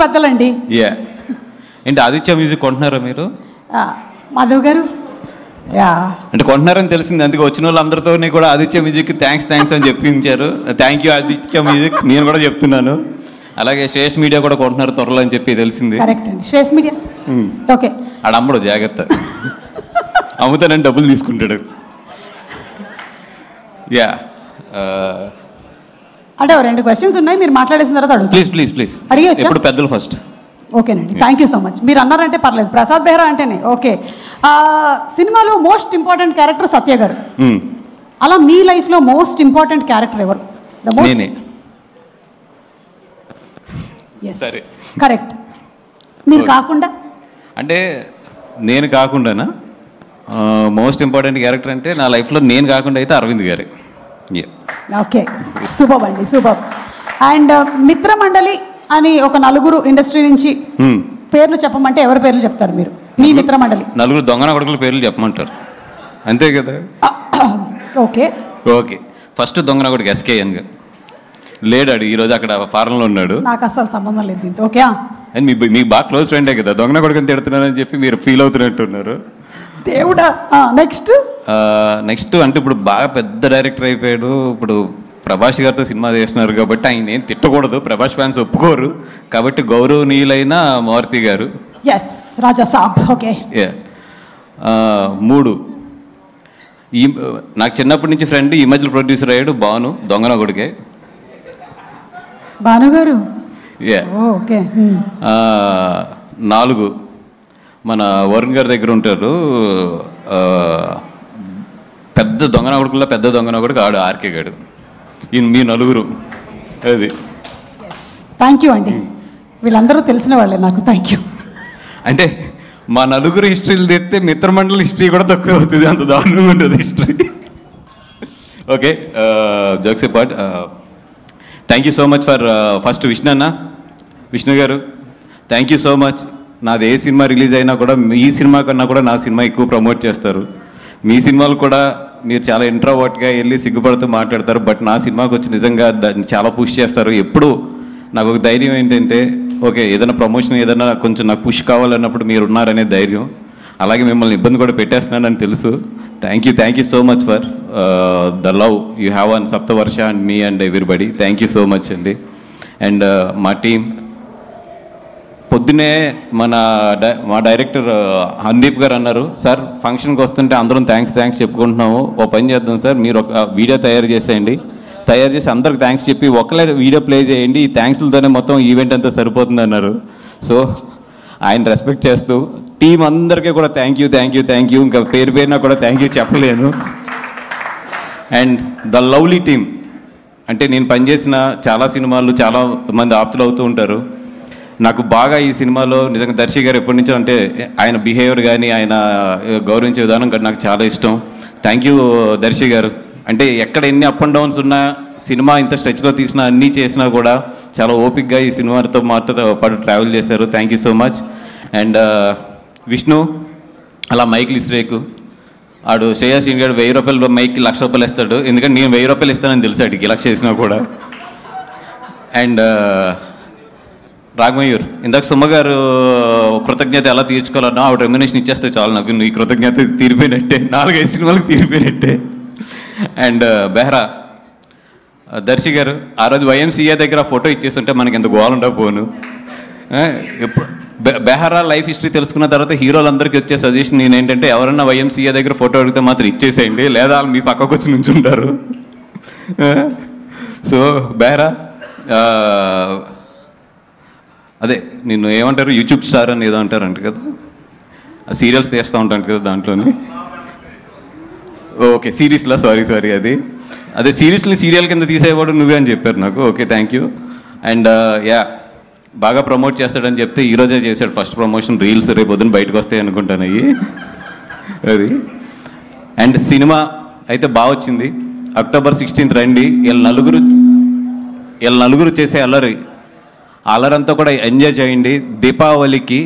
పెద్దలండి. Yeah ఏంటి Aditya music కొంటున్నారా మీరు? మాధవ్ గారు అంటే కొంటున్నారని తెలిసింది, అందుకే వచ్చిన వాళ్ళందరితో కూడా ఆదిత్య మ్యూజిక్ థ్యాంక్స్ అని చెప్పించారు. థ్యాంక్ యూ ఆదిత్య మ్యూజిక్, నేను కూడా చెప్తున్నాను. అలాగే శేష్ మీడియా కూడా కొంటున్నారు త్వరలో అని చెప్పి తెలిసింది. కరెక్ట్ అండి, శేష్ మీడియా. ఓకే, ఆడ అమ్మడు జాగ్రత్త, అమ్ముతానని డబ్బులు తీసుకుంటాడు. యా అంటే 2 క్వశ్చన్స్ ఉన్నాయి, మీరు మాట్లాడేసిన తర్వాత అడుగుతాను. ప్లీజ్ అడిగేయచ్చా? ఇప్పుడు పెద్దలు ఫస్ట్. ఓకేనండి, థ్యాంక్ యూ సో మచ్. మీరు అన్నారంటే పర్లేదు, ప్రసాద్ బెహ్రా అంటేనే ఓకే. సినిమాలో మోస్ట్ ఇంపార్టెంట్ క్యారెక్టర్ సత్య గారు. అలా మీ లైఫ్లో మోస్ట్ ఇంపార్టెంట్ క్యారెక్టర్ ఎవరు? కరెక్ట్. మీరు కాకుండా అంటే నేను కాకుండానా? మోస్ట్ ఇంపార్టెంట్ క్యారెక్టర్ అంటే నా లైఫ్లో నేను కాకుండా అయితే అరవింద్ గారే. ఓకే, సూపర్ అండి, సూపర్. అండ్ మిత్రమండలి అని ఒక 4 ఇండస్ట్రీ నుంచి పేర్లు చెప్పమంటే ఎవరి పేర్లు చెప్తారు మీరు? మీ మిత్రమండలి 4 దొంగన కొడుకుల పేర్లు చెప్పమంటారు, అంతే కదా? ఓకే ఫస్ట్ దొంగన కొడుకు ఎస్కేఎన్ గా లేడాడు, ఈరోజు అక్కడ ఫారెన్లో ఉన్నాడు. నాకు అసలు సంబంధం లేదు దీంతో. ఓకే, అండ్ మీకు బాగా క్లోజ్ ఫ్రెండే కదా, దొంగన కొడుకుని తిడుతున్నారని చెప్పి మీరు ఫీల్ అవుతున్నట్టున్నారు. దేవుడా. నెక్స్ట్ అంటే ఇప్పుడు బాగా పెద్ద డైరెక్టర్ అయిపోయాడు, ఇప్పుడు ప్రభాస్ గారితో సినిమా చేస్తున్నారు కాబట్టి ఆయన ఏం తిట్టకూడదు, ప్రభాస్ ఫ్యాన్స్ ఒప్పుకోరు కాబట్టి గౌరవనీయులైన మారుతి గారు. రాజా సాబ్. ఓకే. 3 నాకు చిన్నప్పటి నుంచి ఫ్రెండ్, ఈ మధ్యలో ప్రొడ్యూసర్ అయ్యాడు భాను, దొంగన కొడుకే. భాను గారు. ఓకే. 4 మన వరుణ్ గారి దగ్గర ఉంటారు, పెద్ద దొంగన కొడుకుల్లో పెద్ద దొంగన కొడుకు ఆడు ఆర్కే గాడు. మీ 4 అది. థ్యాంక్ యూ అండి, వీళ్ళందరూ తెలిసిన వాళ్ళే నాకు. Thank you. అంటే మా 4 హిస్టరీలు తెస్తే మిత్రమండలి హిస్టరీ కూడా తక్కువ అవుతుంది, అంత దారుణంగా ఉంటుంది history. Okay, jokes apart, thank you so much for first Vishnu గారు, థ్యాంక్ యూ సో మచ్. నాది ఏ సినిమా రిలీజ్ అయినా కూడా ఈ సినిమా కన్నా కూడా నా సినిమా ఎక్కువ ప్రమోట్ చేస్తారు. మీ సినిమాలు కూడా మీరు చాలా ఇంట్రోవర్ట్గా వెళ్ళి సిగ్గుపడుతూ మాట్లాడతారు, బట్ నా సినిమాకి వచ్చి నిజంగా దాన్ని చాలా పుష్ చేస్తారు. ఎప్పుడు నాకు ఒక ధైర్యం ఏంటంటే, ఓకే ఏదైనా ప్రమోషన్ ఏదైనా కొంచెం నాకు పుష్ కావాలన్నప్పుడు మీరు ఉన్నారనే ధైర్యం. అలాగే మిమ్మల్ని ఇబ్బంది కూడా పెట్టేస్తున్నానని తెలుసు. Thank you so much for the love you have on Saptavarsha and me and everybody. Thank you so much అండి. అండ్ మా టీం పొద్దునే మా డైరెక్టర్ హందీప్ గారు అన్నారు, సార్ ఫంక్షన్కి వస్తుంటే అందరం థ్యాంక్స్ చెప్పుకుంటున్నాము, ఓ పని చేద్దాం సార్, మీరు ఒక వీడియో తయారు చేసి అందరికి థ్యాంక్స్ చెప్పి ఒకలే వీడియో ప్లే చేయండి, ఈ థ్యాంక్స్లతోనే మొత్తం ఈవెంట్ అంతా సరిపోతుంది అన్నారు. సో ఆయన రెస్పెక్ట్ చేస్తూ టీం అందరికీ కూడా థ్యాంక్ యూ, ఇంకా పేరున కూడా థ్యాంక్ యూ చెప్పలేను. అండ్ ద లవ్లీ టీమ్, అంటే నేను పనిచేసిన చాలా సినిమాలు చాలా మంది ఆప్తులు అవుతూ ఉంటారు. నాకు బాగా ఈ సినిమాలో నిజంగా దర్శి గారు ఎప్పటి నుంచో అంటే ఆయన బిహేవియర్ కానీ ఆయన గౌరవించే విధానం కానీ నాకు చాలా ఇష్టం. థ్యాంక్ యూ దర్శి గారు. అంటే ఎక్కడ ఎన్ని అప్ అండ్ డౌన్స్ ఉన్నా, సినిమా ఇంత స్ట్రెచ్లో తీసినా అన్నీ చేసినా కూడా చాలా ఓపిక్గా ఈ సినిమాతో మాతో పాటు ట్రావెల్ చేశారు. Thank you so much. And Vishnu అలా మైక్లు ఇస్రేకు ఆడు శ్రేయస్ గారు 1000 రూపాయలు మైక్కి 1,00,000 రూపాయలు ఇస్తాడు, ఎందుకంటే నేను 1000 రూపాయలు ఇస్తానని తెలుసు అడిగి 1,00,000 చేసినా కూడా. అండ్ రాఘమయూర్, ఇందాక సుమ్మ గారు కృతజ్ఞత ఎలా తీర్చుకోవాలన్నా ఆవిడ రెమ్యునేషన్ ఇచ్చేస్తే చాలు, నాకు నీ కృతజ్ఞత తీరిపోయినట్టే, 4-5 సినిమాలకు తీరిపోయినట్టే. అండ్ బెహ్రా దర్శి గారు, ఆ రోజు YMCA దగ్గర ఫోటో ఇచ్చేస్తుంటే మనకి ఎంత గోవాలంటా పోను. ఎప్పుడు బెహ్రా లైఫ్ హిస్టరీ తెలుసుకున్న తర్వాత హీరోలందరికీ వచ్చే సజెషన్ నేను ఏంటంటే, ఎవరన్నా YMCA దగ్గర ఫోటో అడిగితే మాత్రం ఇచ్చేసేయండి, లేదా మీ పక్కకు వచ్చి నుంచుంటారు. సో బెహ్రా అదే నిన్ను ఏమంటారు, యూట్యూబ్ స్టార్ అని ఏదో అంటారంట కదా, సీరియల్స్ తీస్తూ ఉంటాను కదా దాంట్లోని. ఓకే సిరీస్లో, సారీ అదే సిరీస్ని సీరియల్ కింద తీసేవాడు నువ్వే అని చెప్పారు నాకు. Okay thank you. అండ్ బాగా ప్రమోట్ చేస్తాడని చెప్తే ఈరోజే చేశాడు ఫస్ట్ ప్రమోషన్, రీల్స్ రేపు పొద్దున బయటకు వస్తాయి అనుకుంటాను అవి అది. అండ్ సినిమా అయితే బాగా వచ్చింది. October 16th రండి. వీళ్ళ నలుగురు చేసే అల్లరంతా కూడా ఎంజాయ్ చేయండి. దీపావళికి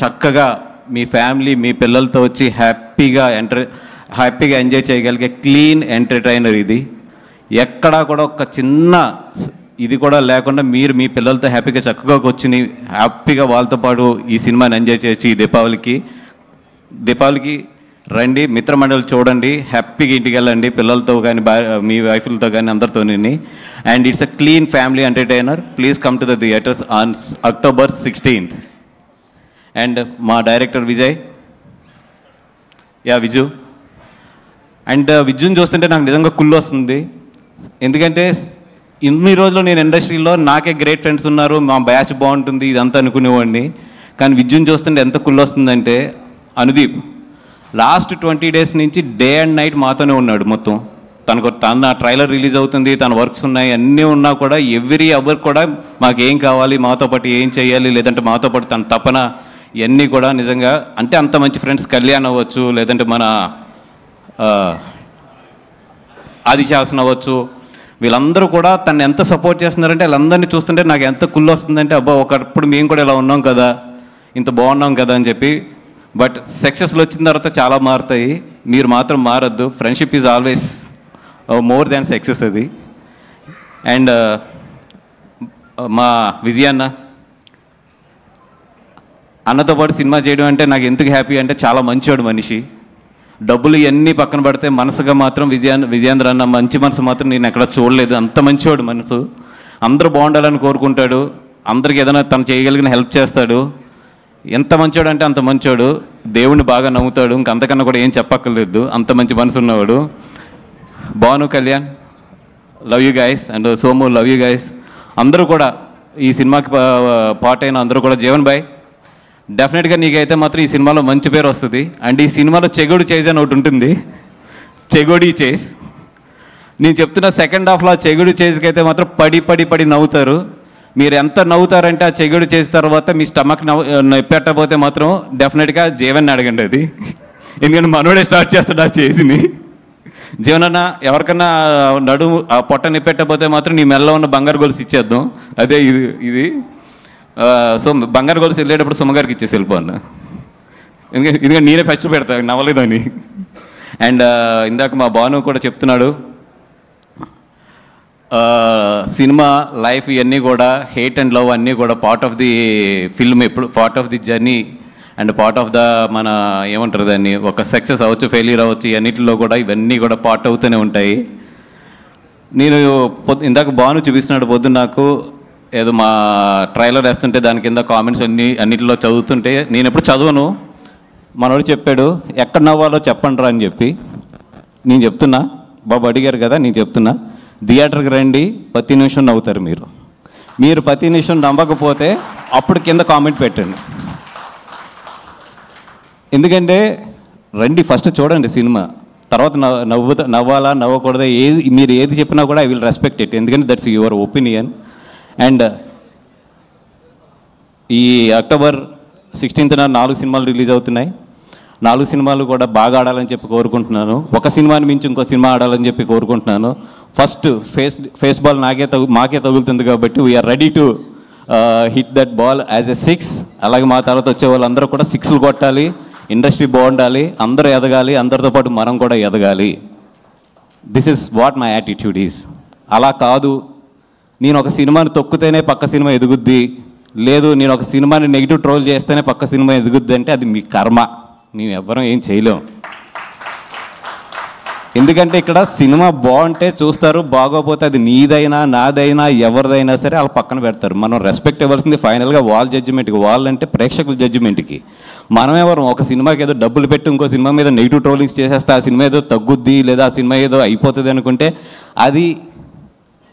చక్కగా మీ ఫ్యామిలీ మీ పిల్లలతో వచ్చి హ్యాపీగా ఎంజాయ్ చేయగలిగే క్లీన్ ఎంటర్టైనర్ ఇది. ఎక్కడా కూడా ఒక చిన్న ఇది కూడా లేకుండా మీరు మీ పిల్లలతో హ్యాపీగా చక్కగా కూర్చుని హ్యాపీగా వాళ్ళతో పాటు ఈ సినిమాని ఎంజాయ్ చేయొచ్చు. ఈ దీపావళికి రండి, మిత్రమండలి చూడండి, హ్యాపీగా ఇంటికి వెళ్ళండి పిల్లలతో కానీ మీ వైఫ్లతో కానీ అందరితో. And it's a clean family entertainer. Please come to the theatres on October 16th. And మా డైరెక్టర్ విజయ్, విజు. అండ్ విజుని చూస్తుంటే నాకు నిజంగా కుళ్ళు వస్తుంది. ఎందుకంటే ఇన్ని రోజులు నేను ఇండస్ట్రీలో నాకే గ్రేట్ ఫ్రెండ్స్ ఉన్నారు, మా బ్యాచ్ బాగుంటుంది ఇదంతా అనుకునేవాడిని. కానీ విజుని చూస్తుంటే ఎంత కుళ్ళు వస్తుందంటే, అనుదీప్ లాస్ట్ 20 days నుంచి డే అండ్ నైట్ మాతోనే ఉన్నాడు. మొత్తం తన ట్రైలర్ రిలీజ్ అవుతుంది, తన వర్క్స్ ఉన్నాయి, అన్నీ ఉన్నా కూడా ఎవ్రీ అవర్ కూడా మాకేం కావాలి, మాతో పాటు ఏం చేయాలి, లేదంటే మాతో పాటు తన తపన, ఇవన్నీ కూడా నిజంగా అంటే అంత మంచి ఫ్రెండ్స్. కళ్యాణ్ అవ్వచ్చు, లేదంటే మన ఆదిశాసన్ అవ్వచ్చు, వీళ్ళందరూ కూడా తను ఎంత సపోర్ట్ చేస్తున్నారంటే వాళ్ళందరినీ చూస్తుంటే నాకు ఎంత కుళ్ళు వస్తుందంటే, అబ్బా ఒకప్పుడు మేము కూడా ఇలా ఉన్నాం కదా, ఇంత బాగున్నాం కదా అని చెప్పి. బట్ సక్సెస్లు వచ్చిన తర్వాత చాలా మారుతాయి, మీరు మాత్రం మారద్దు. Friendship is always more than success అది. అండ్ మా విజయ్ అన్నతో పాటు సినిమా చేయడం అంటే నాకు ఎందుకు హ్యాపీ అంటే, చాలా మంచివాడు మనిషి. డబ్బులు ఇవన్నీ పక్కన పడితే మనసుగా మాత్రం విజయేంద్ర అన్న మంచి మనసు మాత్రం నేను ఎక్కడ చూడలేదు. అంత మంచివాడు మనసు, అందరూ బాగుండాలని కోరుకుంటాడు, అందరికి ఏదైనా తను చేయగలిగిన హెల్ప్ చేస్తాడు. ఎంత మంచివాడు అంటే అంత మంచివాడు, దేవుణ్ణి బాగా నమ్ముతాడు, ఇంకంతకన్నా కూడా ఏం చెప్పక్కర్లేదు, అంత మంచి మనసు ఉన్నవాడు. Bhanu, Kalyan, love you guys. And Somu, love you guys. అందరూ కూడా ఈ సినిమాకి పార్ట్ అయిన అందరూ కూడా, జీవన్ బాయ్ డెఫినెట్గా నీకైతే మాత్రం ఈ సినిమాలో మంచి పేరు వస్తుంది. అండ్ ఈ సినిమాలో చెగోడి చేజ్ అని ఒకటి ఉంటుంది, చెగోడి చేజ్. నేను చెప్తున్న సెకండ్ హాఫ్లో ఆ చెగోడి చేజ్కి అయితే మాత్రం పడి నవ్వుతారు. మీరు ఎంత నవ్వుతారంటే ఆ చెగోడి చేసిన తర్వాత మీ స్టమక్ పెట్టకపోతే మాత్రం డెఫినెట్గా జీవన్ని అడగండి అది, ఎందుకంటే మనోడే స్టార్ట్ చేస్తాడు ఆ చేజ్ని. జీవనన్న ఎవరికన్నా నడుము ఆ పొట్ట నిప్పెట్టకపోతే మాత్రం నీ మెల్ల ఉన్న బంగారు గొలుసు ఇచ్చేద్దాం, అదే ఇది. సో బంగారు గొలుసు వెళ్ళేటప్పుడు సుమ్మగారికి ఇచ్చేసి వెళ్ళిపోను, ఎందుకంటే నేనే ఫస్ట్ పెడతా నవ్వలేదని. అండ్ ఇందాక మా భాను కూడా చెప్తున్నాడు, సినిమా లైఫ్ ఇవన్నీ కూడా హేట్ అండ్ లవ్ అన్నీ కూడా పార్ట్ ఆఫ్ ది ఫిల్మ్, ఎప్పుడు part of the journey and part of the మన ఏమంటారు దాన్ని, ఒక సక్సెస్ అవ్వచ్చు, ఫెయిల్యూర్ అవ్వచ్చు, అన్నిటిలో కూడా ఇవన్నీ కూడా పార్ట్ అవుతూనే ఉంటాయి. నేను ఇందాక భాను చూపిస్తున్నాడు పొద్దున్న నాకు, ఏదో మా ట్రైలర్ వేస్తుంటే దాని కింద కామెంట్స్ అన్నిటిలో చదువుతుంటే, నేను ఎప్పుడు చదవను, మనోడు చెప్పాడు ఎక్కడ నవ్వాలో చెప్పండి రా అని చెప్పి. నేను చెప్తున్నా, బాబు అడిగారు కదా, నేను చెప్తున్నా, థియేటర్కి రండి, ప్రతి నిమిషం నవ్వుతారు మీరు ప్రతి నిమిషం నవ్వకపోతే అప్పుడు కింద కామెంట్ పెట్టండి. ఎందుకంటే రండి, ఫస్ట్ చూడండి సినిమా, తర్వాత నవ్వాలా నవ్వకూడదా మీరు ఏది చెప్పినా కూడా ఐ విల్ రెస్పెక్ట్ ఇట్, ఎందుకంటే దట్స్ యువర్ ఒపీనియన్. అండ్ ఈ October 16th 4 సినిమాలు రిలీజ్ అవుతున్నాయి. 4 సినిమాలు కూడా బాగా ఆడాలని చెప్పి కోరుకుంటున్నాను. ఒక సినిమాని మించి ఇంకో సినిమా ఆడాలని చెప్పి కోరుకుంటున్నాను. ఫస్ట్ ఫేస్ బాల్ మాకే తగులుతుంది కాబట్టి we are ready to hit that ball as a 6. అలాగే మా తర్వాత వచ్చే వాళ్ళందరూ కూడా 6లు కొట్టాలి, ఇండస్ట్రీ బాగుండాలి, అందరూ ఎదగాలి, అందరితో పాటు మనం కూడా ఎదగాలి. This is what my attitude is. అలా కాదు నేను ఒక సినిమాని తొక్కితేనే పక్క సినిమా ఎదుగుద్ది, లేదు నేను ఒక సినిమాని నెగిటివ్ ట్రోల్ చేస్తేనే పక్క సినిమా ఎదుగుద్ది అంటే అది మీ కర్మ, మేము ఎవ్వరం ఏం చేయలేం. ఎందుకంటే ఇక్కడ సినిమా బాగుంటే చూస్తారు, బాగోపోతే అది నీదైనా నాదైనా ఎవరిదైనా సరే వాళ్ళు పక్కన పెడతారు. మనం రెస్పెక్ట్ ఇవ్వాల్సింది ఫైనల్గా వాళ్ళ జడ్జిమెంట్కి, వాళ్ళంటే ప్రేక్షకుల జడ్జిమెంట్కి. మనం ఎవరు ఒక సినిమాకి ఏదో డబ్బులు పెట్టి ఇంకో సినిమా మీద నెగిటివ్ ట్రోలింగ్స్ చేసేస్తే ఆ సినిమా ఏదో తగ్గుద్ది, లేదా ఆ సినిమా ఏదో అయిపోతుంది అనుకుంటే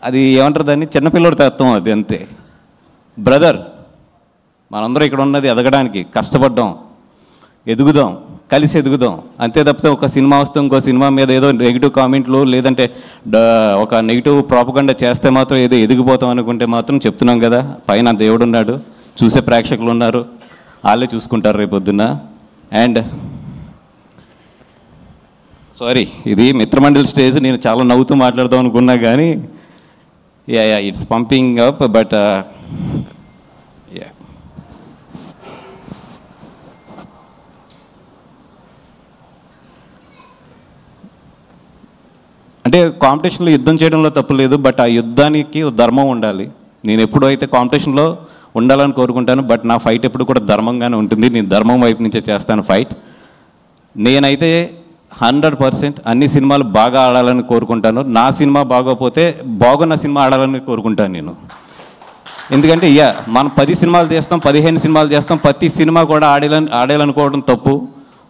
అది ఏమంటారు దాన్ని, చిన్నపిల్లడి తత్వం అది, అంతే. బ్రదర్, మనందరం ఇక్కడ ఉన్నది ఎదగడానికి, కష్టపడ్డాం, ఎదుగుదాం, కలిసి ఎదుగుదాం, అంతే తప్పితే ఒక సినిమా వస్తే ఇంకో సినిమా మీద ఏదో నెగిటివ్ కామెంట్లు లేదంటే ఒక నెగిటివ్ ప్రాపగండా చేస్తే మాత్రం ఏదో ఎదిగిపోతాం అనుకుంటే మాత్రం చెప్తున్నాం కదా, పైన దేవుడు ఉన్నాడు, చూసే ప్రేక్షకులు ఉన్నారు, వాళ్ళే చూసుకుంటారు రేపొద్దున్న. అండ్ సారీ, ఇది మిత్రమండలి స్టేజ్, నేను చాలా నవ్వుతూ మాట్లాడదాం అనుకున్నా కానీ ఇట్స్ పంపింగ్ అప్, బట్ అంటే అంటే కాంపిటీషన్లో యుద్ధం చేయడంలో తప్పు లేదు, బట్ ఆ యుద్ధానికి ధర్మం ఉండాలి. నేను ఎప్పుడు అయితే కాంపిటీషన్లో ఉండాలని కోరుకుంటాను, బట్ నా ఫైట్ ఎప్పుడు కూడా ధర్మంగానే ఉంటుంది. నేను ధర్మం వైపు నుంచే చేస్తాను ఫైట్. నేనైతే 100% అన్ని సినిమాలు బాగా ఆడాలని కోరుకుంటాను. నా సినిమా బాగోపోతే బాగున్న సినిమా ఆడాలని కోరుకుంటాను నేను. ఎందుకంటే మనం 10 సినిమాలు చేస్తాం, 15 సినిమాలు చేస్తాం, ప్రతి సినిమా కూడా ఆడాలనుకోవడం తప్పు.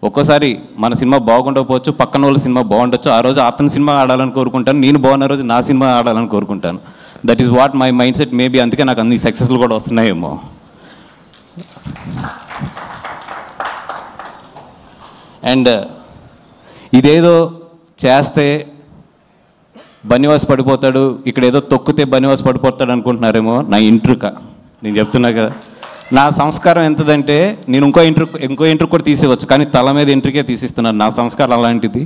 ఒక్కోసారి మన సినిమా బాగుండకపోవచ్చు, పక్కన వాళ్ళ సినిమా బాగుండొచ్చు. ఆ రోజు అతని సినిమా ఆడాలని కోరుకుంటాను, నేను బాగున్న రోజు నా సినిమా ఆడాలని కోరుకుంటాను. That is what my mind set maybe. అందుకే నాకు అన్ని సక్సెస్లు కూడా వస్తున్నాయేమో. అండ్ ఇదేదో చేస్తే బనివాస్ పడిపోతాడు, ఇక్కడ ఏదో తొక్కితే బనివాస్ పడిపోతాడు అనుకుంటున్నారేమో. నా ఇంట్రుక నేను చెప్తున్నా కదా, నా సంస్కారం ఎంతదంటే నేను ఇంకో ఇంట్రుక్ కూడా తీసేవచ్చు, కానీ తల మీద ఇంట్రుకే తీసిస్తున్నాను. నా సంస్కారం అలాంటిది.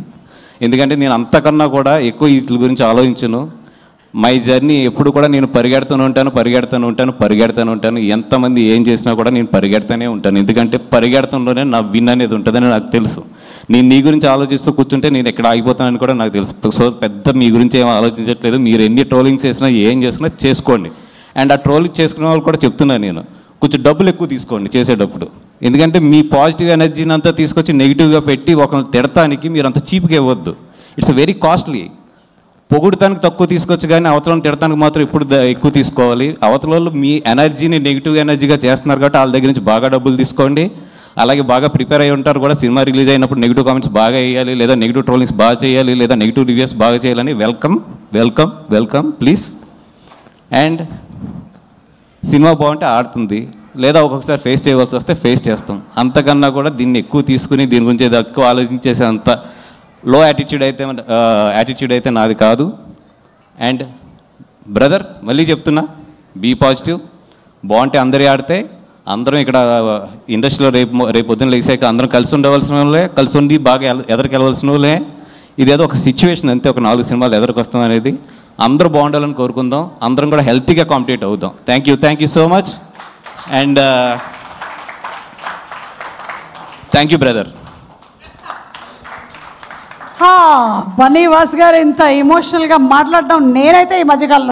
ఎందుకంటే నేను అంతకన్నా కూడా ఎక్కువ వీటి గురించి ఆలోచించను. మై జర్నీ ఎప్పుడు కూడా నేను పరిగెడుతూనే ఉంటాను. ఎంతమంది ఏం చేసినా కూడా నేను పరిగెడుతూనే ఉంటాను. ఎందుకంటే పరిగెడతంలోనే నా విన్ అనేది ఉంటుందని నాకు తెలుసు. నేను నీ గురించి ఆలోచిస్తూ కూర్చుంటే నేను ఎక్కడ ఆగిపోతానని కూడా నాకు తెలుసు. సో పెద్ద మీ గురించి ఏం ఆలోచించట్లేదు. మీరు ఎన్ని ట్రోలింగ్స్ చేసినా ఏం చేసినా చేసుకోండి. అండ్ ఆ ట్రోలింగ్ చేసుకునే వాళ్ళు కూడా చెప్తున్నాను నేను, కొంచెం డబ్బులు ఎక్కువ తీసుకోండి చేసేటప్పుడు. ఎందుకంటే మీ పాజిటివ్ ఎనర్జీని అంతా తీసుకొచ్చి నెగిటివ్గా పెట్టి ఒకరిని తిడటానికి మీరు అంత చీప్గా ఇవ్వద్దు. It's very costly. పొగుడుతానికి తక్కువ తీసుకోవచ్చు, కానీ అవతలను తిడటానికి మాత్రం ఇప్పుడు ఎక్కువ తీసుకోవాలి. అవతలలో మీ ఎనర్జీని నెగిటివ్ ఎనర్జీగా చేస్తున్నారు కాబట్టి వాళ్ళ దగ్గర నుంచి బాగా డబ్బులు తీసుకోండి. అలాగే బాగా ప్రిపేర్ అయ్యి ఉంటారు కూడా. సినిమా రిలీజ్ అయినప్పుడు నెగిటివ్ కామెంట్స్ బాగా వేయాలి, లేదా నెగిటివ్ ట్రోలింగ్స్ బాగా చేయాలి, లేదా నెగిటివ్ రివ్యూస్ బాగా చేయాలని వెల్కమ్ ప్లీజ్. అండ్ సినిమా బాగుంటే ఆడుతుంది, లేదా ఒక్కొక్కసారి ఫేస్ చేయవలసి వస్తే ఫేస్ చేస్తాం. అంతకన్నా కూడా దీన్ని ఎక్కువ తీసుకుని దీని గురించి ఏదో ఎక్కువ ఆలోచించేసే అంత లో యాటిట్యూడ్ అయితే నాది కాదు. అండ్ బ్రదర్ మళ్ళీ చెప్తున్నా, బీ పాజిటివ్. బాగుంటే అందరి ఆడితే అందరం ఇక్కడ ఇండస్ట్రీలో రేపు పొద్దున్న లేసాక అందరం కలిసి ఉండవలసిన వాళ్ళే, కలిసి ఉండి బాగా ఎదరికెళ్ళవలసిన వాళ్ళే. ఇదేదో ఒక సిచ్యువేషన్ అంతే, ఒక 4 సినిమాలు ఎదరికొస్తాం అనేది. అందరూ బాగుండాలని కోరుకుందాం, అందరం కూడా హెల్తీగా కాంపిటేట్ అవుదాం. Thank you so much. And thank you brother. Bunny Vas గారు ఇంత ఎమోషనల్గా మాట్లాడడం నేనైతే ఈ మధ్యకాలంలో